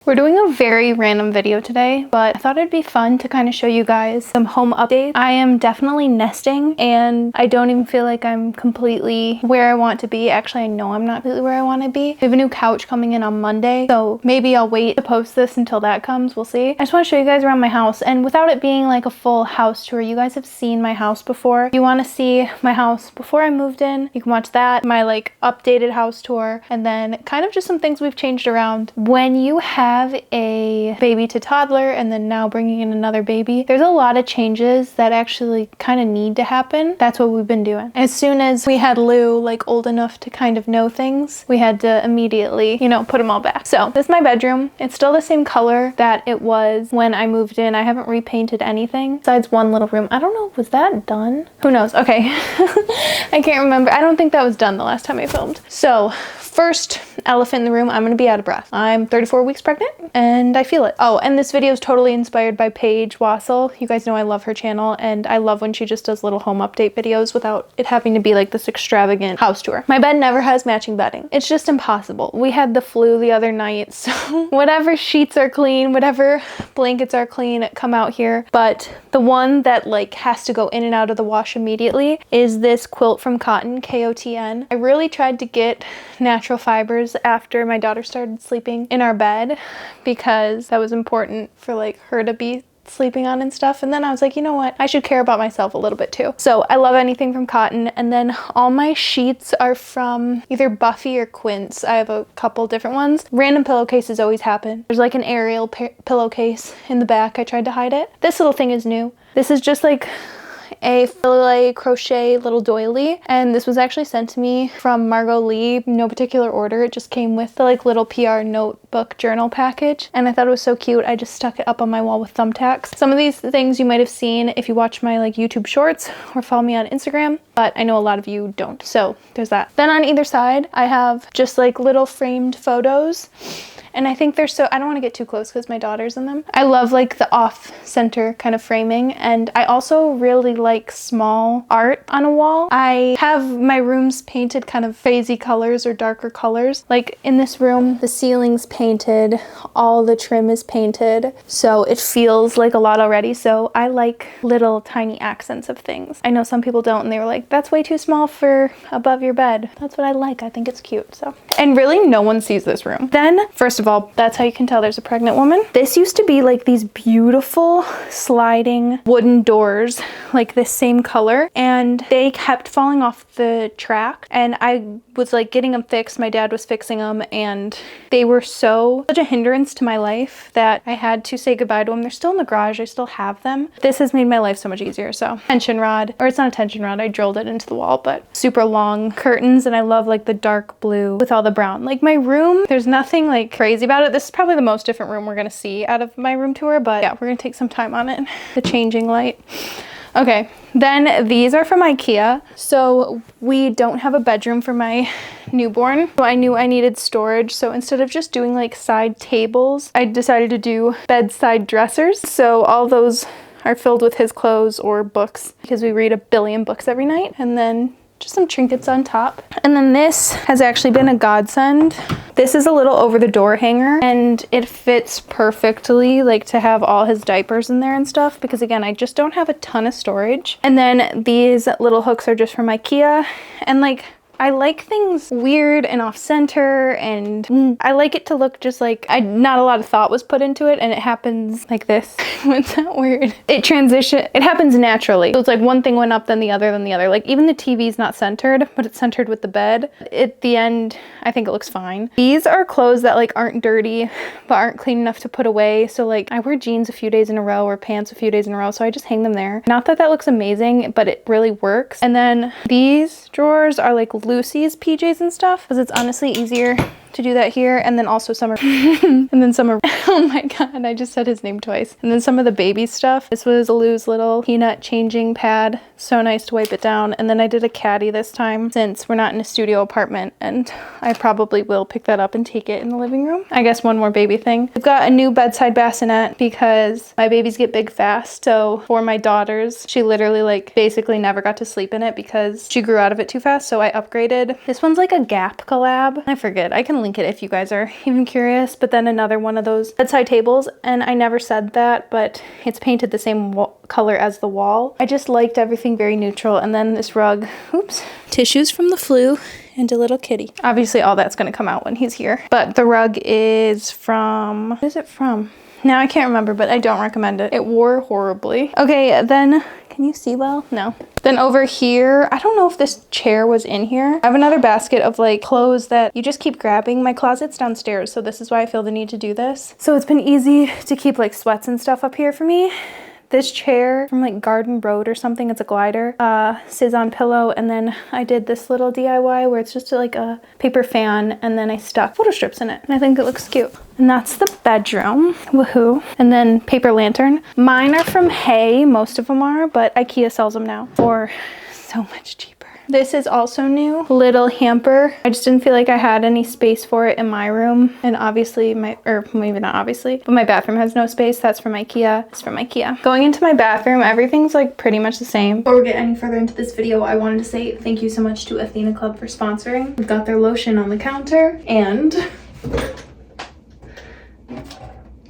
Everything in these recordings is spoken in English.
We're doing a very random video today, but I thought it'd be fun to kind of show you guys some home updates. I am definitely nesting and I don't even feel like I'm completely where I want to be. Actually, I know I'm not completely where I want to be. We have a new couch coming in on Monday, so maybe I'll wait to post this until that comes. We'll see. I just want to show you guys around my house, and without it being like a full house tour, you guys have seen my house before. If you want to see my house before I moved in, you can watch that, my like updated house tour, and then kind of just some things we've changed around. When you have a baby to toddler and then now bringing in another baby, there's a lot of changes that actually kind of need to happen. That's what we've been doing. As soon as we had Lou like old enough to kind of know things, we had to immediately, put them all back. So this is my bedroom. It's still the same color that it was when I moved in. I haven't repainted anything besides one little room. I don't know, was that done? Who knows? Okay. I can't remember. I don't think that was done the last time I filmed. So first elephant in the room, I'm gonna be out of breath. I'm 34 weeks pregnant and I feel it. Oh, and this video is totally inspired by Paige Wassel. You guys know I love her channel and I love when she just does little home update videos without it having to be like this extravagant house tour. My bed never has matching bedding. It's just impossible. We had the flu the other night, so whatever sheets are clean, whatever blankets are clean, come out here. But the one that like has to go in and out of the wash immediately is this quilt from Cotton, KOTN. I really tried to get natural fibers after my daughter started sleeping in our bed because that was important for like her to be sleeping on and stuff. And then I was like, you know what? I should care about myself a little bit too. So I love anything from Cotton. And then all my sheets are from either Buffy or Quince. I have a couple different ones. Random pillowcases always happen. There's like an Ariel pillowcase in the back. I tried to hide it. This little thing is new. This is just like a filet crochet little doily, and this was actually sent to me from Margot Lee, no particular order. It just came with the like little PR notebook journal package, and I thought it was so cute. I just stuck it up on my wall with thumbtacks. Some of these things you might have seen if you watch my like YouTube shorts or follow me on Instagram, but I know a lot of you don't, so there's that. Then on either side I have just like little framed photos, and I think they're so, I don't want to get too close because my daughter's in them. I love like the off-center kind of framing, and I also really like small art on a wall. I have my rooms painted kind of crazy colors or darker colors. Like in this room, the ceiling's painted, all the trim is painted, so it feels like a lot already. So I like little tiny accents of things. I know some people don't, and they were like, that's way too small for above your bed. That's what I like. I think it's cute. So, and really no one sees this room. Then first of all, that's how you can tell there's a pregnant woman. This used to be like these beautiful sliding wooden doors, like this same color, and they kept falling off the track, and I was like getting them fixed. My dad was fixing them, and they were such a hindrance to my life that I had to say goodbye to them. They're still in the garage. I still have them. This has made my life so much easier. So tension rod, or it's not a tension rod, I drilled it into the wall, but super long curtains, and I love like the dark blue with all the brown. Like my room, there's nothing like crazy about it. This is probably the most different room we're gonna see out of my room tour, but yeah, we're gonna take some time on it. The changing light. Okay, then these are from IKEA. So we don't have a bedroom for my newborn, so I knew I needed storage. So instead of just doing like side tables, I decided to do bedside dressers. So all those are filled with his clothes or books because we read a billion books every night. And then just some trinkets on top. And then this has actually been a godsend. This is a little over the door hanger, and it fits perfectly like to have all his diapers in there and stuff, because again, I just don't have a ton of storage. And then these little hooks are just from IKEA, and like I like things weird and off center, and I like it to look just like not a lot of thought was put into it, and it happens like this. What's that word? It happens naturally. So it's like one thing went up, then the other, then the other. Like even the TV's not centered, but it's centered with the bed. At the end, I think it looks fine. These are clothes that like aren't dirty, but aren't clean enough to put away. So like I wear jeans a few days in a row or pants a few days in a row, so I just hang them there. Not that that looks amazing, but it really works. And then these drawers are like Lucy's PJs and stuff, because it's honestly easier to do that here. And then also some are and then some are oh my god, I just said his name twice. And then some of the baby stuff. This was Lou's little peanut changing pad, so nice to wipe it down. And then I did a caddy this time since we're not in a studio apartment, and I probably will pick that up and take it in the living room. I guess one more baby thing, I've got a new bedside bassinet because my babies get big fast. So for my daughters, she literally like basically never got to sleep in it because she grew out of it too fast, so I upgraded. This one's like a Gap collab. I forget, I can can link it if you guys are even curious. But then another one of those bedside tables, and I never said that, but it's painted the same color as the wall. I just liked everything very neutral. And then this rug, oops, tissues from the flu and a little kitty. Obviously all that's gonna come out when he's here. But the rug is from, what is it from? Now I can't remember, but I don't recommend it. It wore horribly. Okay, then, can you see well? No. Then over here, I don't know if this chair was in here. I have another basket of like clothes that you just keep grabbing. My closet's downstairs, so this is why I feel the need to do this. So it's been easy to keep like sweats and stuff up here for me. This chair from like Garden Road or something, it's a glider, Cezanne pillow, and then I did this little DIY where it's just like a paper fan, and then I stuck photo strips in it, and I think it looks cute. And that's the bedroom, woohoo. And then paper lantern. Mine are from Hay, most of them are, but IKEA sells them now for so much cheaper. This is also new, little hamper. I just didn't feel like I had any space for it in my room. And obviously or maybe not obviously, but my bathroom has no space. That's from IKEA. It's from IKEA. Going into my bathroom, everything's like pretty much the same. Before we get any further into this video, I wanted to say thank you so much to Athena Club for sponsoring. We've got their lotion on the counter and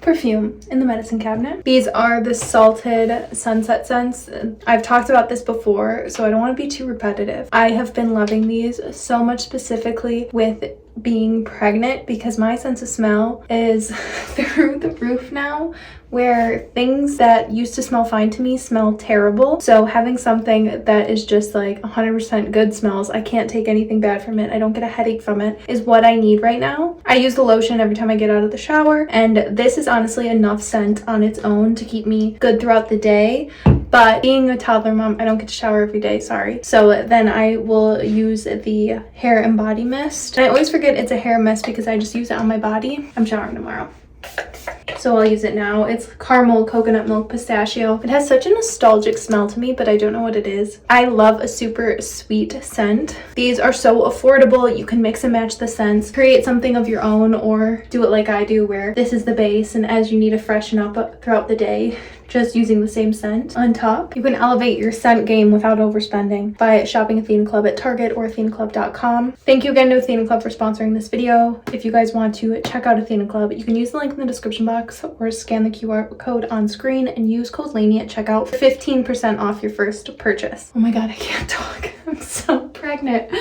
perfume in the medicine cabinet. These are the Salted Sunset Scents. I've talked about this before, so I don't want to be too repetitive. I have been loving these so much, specifically with being pregnant, because my sense of smell is through the roof now, where things that used to smell fine to me smell terrible. So having something that is just like 100% good smells, I can't take anything bad from it, I don't get a headache from it, is what I need right now. I use the lotion every time I get out of the shower, and this is honestly enough scent on its own to keep me good throughout the day. But being a toddler mom, I don't get to shower every day, sorry. So then I will use the hair and body mist. And I always forget it's a hair mist because I just use it on my body. I'm showering tomorrow, so I'll use it now. It's caramel, coconut milk, pistachio. It has such a nostalgic smell to me, but I don't know what it is. I love a super sweet scent. These are so affordable. You can mix and match the scents, create something of your own, or do it like I do, where this is the base, and as you need to freshen up throughout the day, just using the same scent on top. You can elevate your scent game without overspending by shopping Athena Club at Target or athenaclub.com. Thank you again to Athena Club for sponsoring this video. If you guys want to check out Athena Club, you can use the link in the description box or scan the QR code on screen and use code Lainey at checkout for 15% off your first purchase. Oh my god, I can't talk. I'm so pregnant.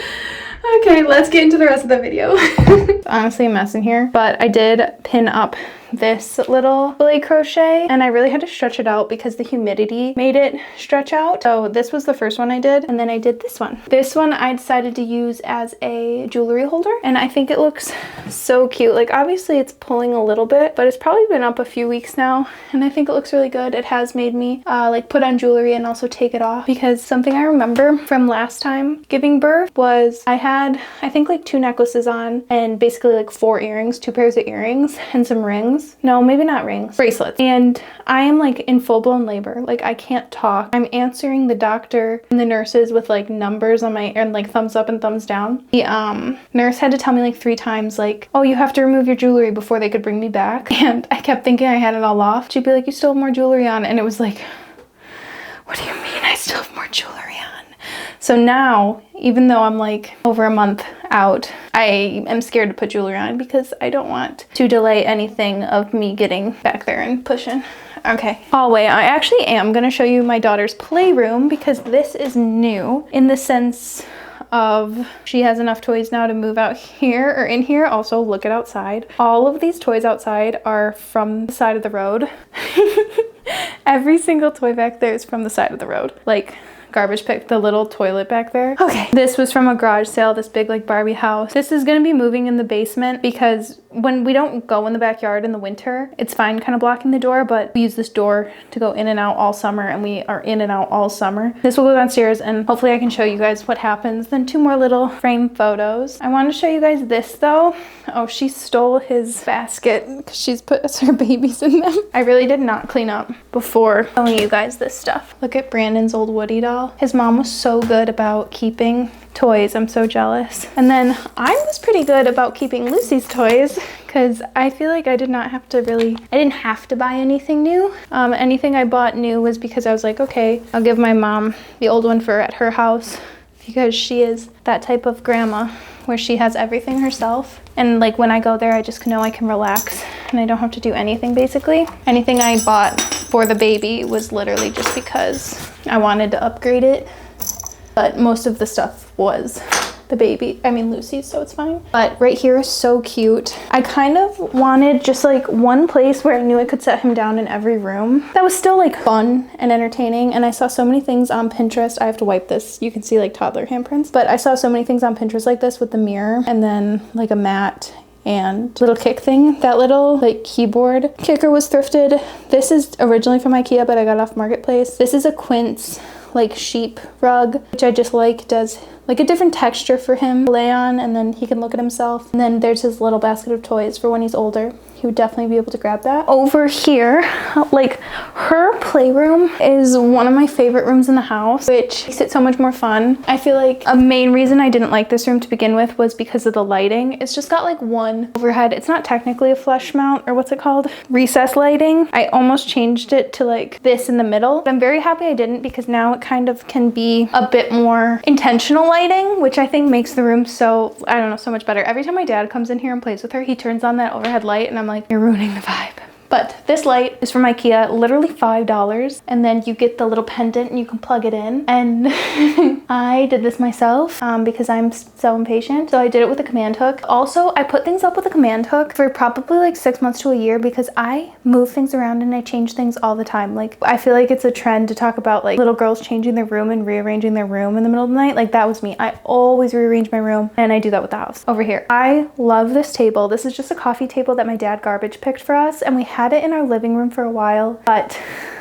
Okay, let's get into the rest of the video. It's honestly a mess in here, but I did pin up this little filet crochet, and I really had to stretch it out because the humidity made it stretch out. So this was the first one I did, and then I did this one. This one I decided to use as a jewelry holder, and I think it looks so cute. Like obviously it's pulling a little bit, but it's probably been up a few weeks now, and I think it looks really good. It has made me like put on jewelry and also take it off, because something I remember from last time giving birth was I had, I think, like 2 necklaces on and basically like 4 earrings, 2 pairs of earrings and some rings. No, maybe not rings, bracelets. And I am like in full-blown labor. Like I can't talk. I'm answering the doctor and the nurses with like numbers on my, and like thumbs up and thumbs down. The nurse had to tell me like 3 times like, oh, you have to remove your jewelry before they could bring me back. And I kept thinking I had it all off. She'd be like, you still have more jewelry on. And it was like, what do you mean I still have more jewelry on? So now, even though I'm like over a month out, I am scared to put jewelry on because I don't want to delay anything of me getting back there and pushing. Okay, hallway. I actually am gonna show you my daughter's playroom because this is new in the sense of she has enough toys now to move out here or in here. Also, look at outside. All of these toys outside are from the side of the road. Every single toy back there is from the side of the road. Like garbage pick, the little toilet back there. Okay, this was from a garage sale, this big like Barbie house. This is gonna be moving in the basement because when we don't go in the backyard in the winter, it's fine kind of blocking the door, but we use this door to go in and out all summer, and we are in and out all summer. This will go downstairs, and hopefully I can show you guys what happens. Then 2 more little frame photos. I want to show you guys this though. Oh, she stole his basket because she's put her babies in them. I really did not clean up before showing you guys this stuff. Look at Brandon's old Woody doll. His mom was so good about keeping toys. I'm so jealous. And then I was pretty good about keeping Lucy's toys because I feel like I didn't have to buy anything new. Anything I bought new was because I was like, okay, I'll give my mom the old one for at her house because she is that type of grandma where she has everything herself. And like when I go there, I just know I can relax and I don't have to do anything basically. Anything I bought for the baby was literally just because I wanted to upgrade it. But most of the stuff was the baby, I mean Lucy's, so it's fine. But right here is so cute. I kind of wanted just like one place where I knew I could set him down in every room that was still like fun and entertaining. And I saw so many things on Pinterest. I have to wipe this. You can see like toddler handprints, but I saw so many things on Pinterest like this with the mirror and then like a mat and little kick thing. That little like keyboard kicker was thrifted. This is originally from IKEA, but I got off Marketplace. This is a quince like sheep rug, which I just like. Does like a different texture for him to lay on, and then he can look at himself. And then there's his little basket of toys for when he's older. He would definitely be able to grab that. Over here, like her playroom is one of my favorite rooms in the house, which makes it so much more fun. I feel like a main reason I didn't like this room to begin with was because of the lighting. It's just got like one overhead. It's not technically a flush mount, or what's it called? Recess lighting. I almost changed it to like this in the middle. But I'm very happy I didn't, because now it kind of can be a bit more intentional lighting, which I think makes the room so, I don't know, so much better. Every time my dad comes in here and plays with her, he turns on that overhead light and I'm like, you're ruining the vibe. But this light is from IKEA, literally $5. And then you get the little pendant and you can plug it in. And I did this myself because I'm so impatient. So I did it with a command hook. Also, I put things up with a command hook for probably like 6 months to a year because I move things around and I change things all the time. Like I feel like it's a trend to talk about like little girls changing their room and rearranging their room in the middle of the night. Like that was me. I always rearrange my room, and I do that with the house. Over here, I love this table. This is just a coffee table that my dad garbage picked for us, and we had it in our living room for a while, but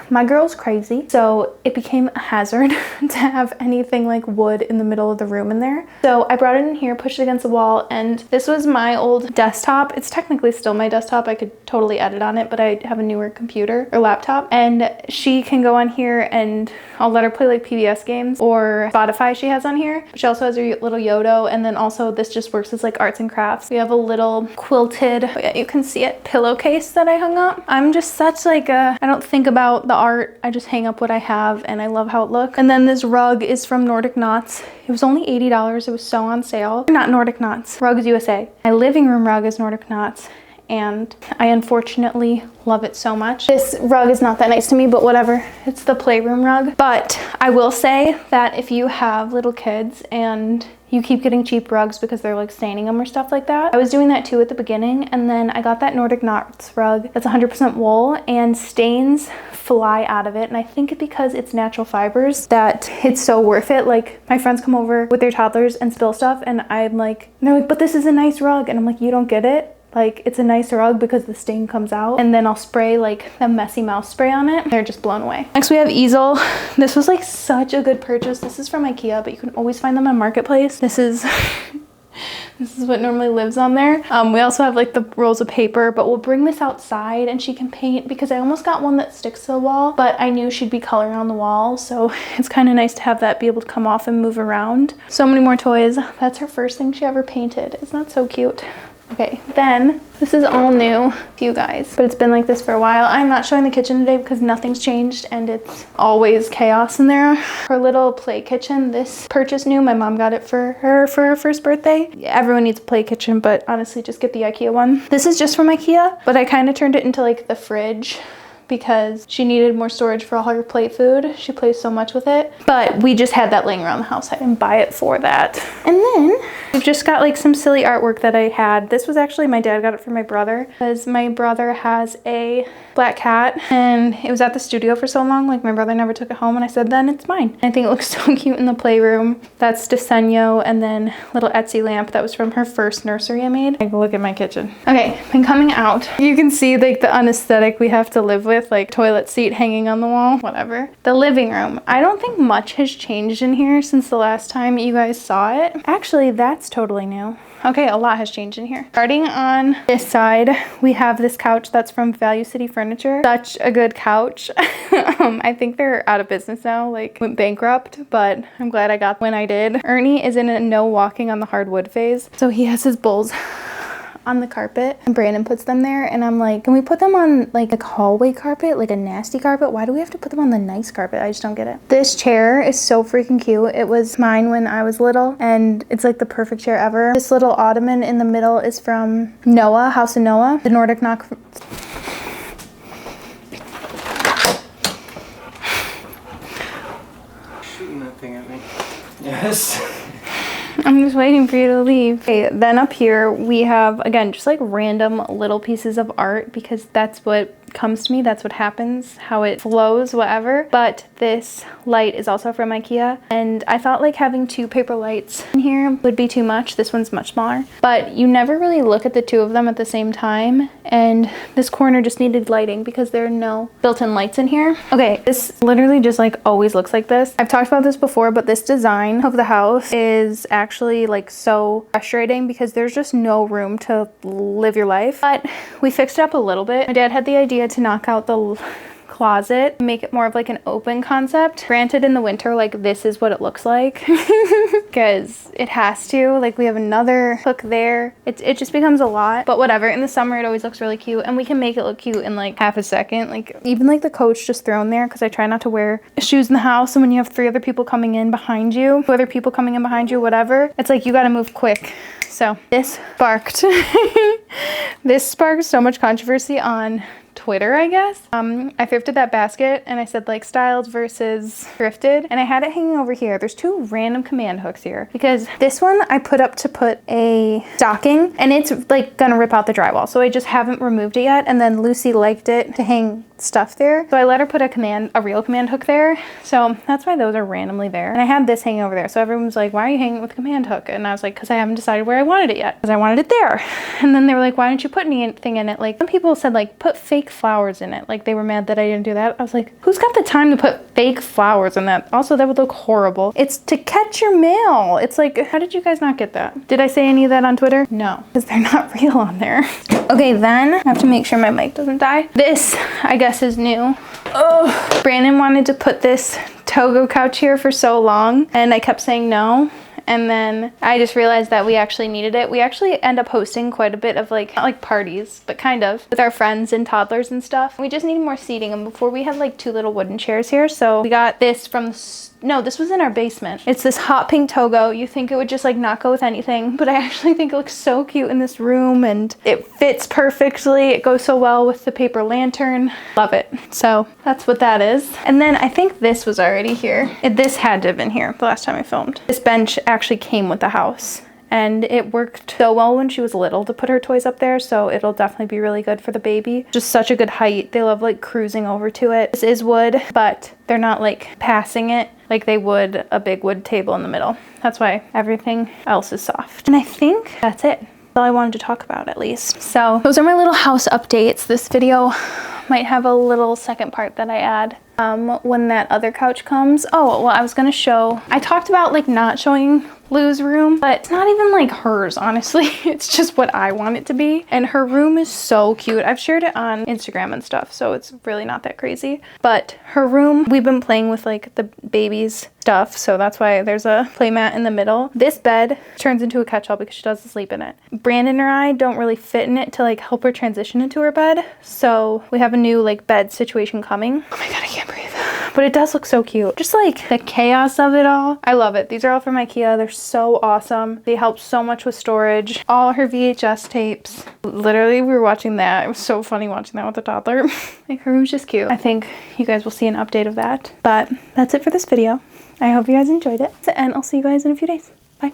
my girl's crazy, so it became a hazard to have anything like wood in the middle of the room in there. So I brought it in here, pushed it against the wall, and this was my old desktop. It's technically still my desktop. I could totally edit on it, but I have a newer computer or laptop, and she can go on here and I'll let her play like PBS games or Spotify she has on here. She also has her little Yodo, and then also this just works as like arts and crafts. We have a little quilted, oh yeah, you can see it, pillowcase that I hung up. I'm just such like a, I don't think about the art. I just hang up what I have and I love how it looks. And then this rug is from Nordic Knots. It was only $80. It was so on sale. Not Nordic Knots, Rugs USA. My living room rug is Nordic Knots, and I unfortunately love it so much. This rug is not that nice to me, but whatever. It's the playroom rug. But I will say that if you have little kids and you keep getting cheap rugs because they're like staining them or stuff like that. I was doing that too at the beginning, and then I got that Nordic Knots rug that's 100% wool, and stains fly out of it. And I think because it's natural fibers that it's so worth it. Like my friends come over with their toddlers and spill stuff, and I'm like, they're like, but this is a nice rug. And I'm like, you don't get it. Like it's a nice rug because the stain comes out, and then I'll spray like the Messy Mouse spray on it. They're just blown away. Next we have easel. This was like such a good purchase. This is from IKEA, but you can always find them on Marketplace. This is this is what normally lives on there. We also have like the rolls of paper, but we'll bring this outside and she can paint, because I almost got one that sticks to the wall, but I knew she'd be coloring on the wall, so it's kind of nice to have that be able to come off and move around. So many more toys. That's her first thing she ever painted. Isn't that so cute? Okay, then this is all new to you guys, but it's been like this for a while. I'm not showing the kitchen today because nothing's changed and it's always chaos in there. Her little play kitchen, this purchase new. My mom got it for her first birthday. Yeah, everyone needs a play kitchen, but honestly, just get the IKEA one. This is just from IKEA, but I kind of turned it into like the fridge because she needed more storage for all her plate food. She plays so much with it, but we just had that laying around the house. I didn't buy it for that. And then we've just got like some silly artwork that I had. This was actually, my dad got it for my brother because my brother has a black cat and it was at the studio for so long. Like my brother never took it home, and I said, then it's mine. I think it looks so cute in the playroom. That's Desenyo, and then little Etsy lamp that was from her first nursery I made. Like, look at my kitchen. Okay, been coming out. You can see like the unaesthetic we have to live with, like toilet seat hanging on the wall, whatever. The living room. I don't think much has changed in here since the last time you guys saw it. Actually, that's totally new. Okay, a lot has changed in here. Starting on this side, we have this couch that's from Value City Furniture. Such a good couch. I think they're out of business now, like went bankrupt, but I'm glad I got when I did. Ernie is in a no walking on the hardwood phase, so he has his bowls on the carpet, and Brandon puts them there, and I'm like, can we put them on like a hallway carpet, like a nasty carpet? Why do we have to put them on the nice carpet? I just don't get it. This chair is so freaking cute. It was mine when I was little, and it's like the perfect chair ever. This little ottoman in the middle is from Noah, House of Noah, the Nordic knock. Shooting that thing at me. Yes. I'm just waiting for you to leave. Okay, then up here we have, again, just like random little pieces of art because that's what comes to me, that's what happens, how it flows, whatever. But this light is also from IKEA, and I thought like having 2 paper lights in here would be too much. This one's much smaller, but you never really look at the 2 of them at the same time, and this corner just needed lighting because there are no built-in lights in here. Okay, this literally just like always looks like this. I've talked about this before, but this design of the house is actually like so frustrating because there's just no room to live your life. But we fixed it up a little bit. My dad had the idea to knock out the closet, make it more of like an open concept. Granted, in the winter, like this is what it looks like because it has to. Like we have another hook there. It just becomes a lot, but whatever. In the summer, it always looks really cute, and we can make it look cute in like half a second. Like even like the coach just thrown there because I try not to wear shoes in the house, and when you have 3 other people coming in behind you, 2 other people coming in behind you, whatever, it's like you got to move quick. So this sparked this sparked so much controversy on Twitter, I guess. I thrifted that basket and I said like styled versus thrifted, and I had it hanging over here. There's 2 random command hooks here because this one I put up to put a stocking, and it's like gonna rip out the drywall, so I just haven't removed it yet. And then Lucy liked it to hang stuff there, so I let her put a real command hook there, so that's why those are randomly there. And I had this hanging over there, so everyone's like, why are you hanging with a command hook? And I was like, because I haven't decided where I wanted it yet, because I wanted it there. And then they were like, why didn't you put anything in it? Like some people said like put fake flowers in it, like they were mad that I didn't do that. I was like, who's got the time to put fake flowers in that? Also, that would look horrible. It's to catch your mail. It's like, how did you guys not get that? Did I say any of that on Twitter? No, because they're not real on there. Okay, then I have to make sure my mic doesn't die. This, I guess, is new. Oh, Brandon wanted to put this Togo couch here for so long, and I kept saying no. And then I just realized that we actually needed it. We actually end up hosting quite a bit of like, not like parties, but kind of, with our friends and toddlers and stuff. We just needed more seating, and before we had like 2 little wooden chairs here. So we got this from, no, this was in our basement. It's this hot pink Togo. You think it would just like not go with anything, but I actually think it looks so cute in this room, and it fits perfectly. It goes so well with the paper lantern. Love it. So that's what that is. And then I think this was already here. This had to have been here the last time I filmed. This bench actually came with the house, and it worked so well when she was little to put her toys up there, so it'll definitely be really good for the baby. Just such a good height. They love like cruising over to it. This is wood, but they're not like passing it like they would a big wood table in the middle. That's why everything else is soft. And I think that's it. That's all I wanted to talk about, at least. So those are my little house updates. This video might have a little second part that I add when that other couch comes. Oh, well, I was gonna show, I talked about like not showing Lou's room, but it's not even like hers, honestly. It's just what I want it to be. And her room is so cute. I've shared it on Instagram and stuff, so it's really not that crazy. But her room, we've been playing with like the baby's stuff, so that's why there's a play mat in the middle. This bed turns into a catch-all because she does sleep in it. Brandon or I don't really fit in it to like help her transition into her bed, so we have a new like bed situation coming. Oh my god, I can't breathe. But it does look so cute. Just like the chaos of it all. I love it. These are all from IKEA. They're so awesome. They help so much with storage. All her VHS tapes. Literally, we were watching that. It was so funny watching that with a toddler. Like, her room's just cute. I think you guys will see an update of that. But that's it for this video. I hope you guys enjoyed it. And I'll see you guys in a few days. Bye.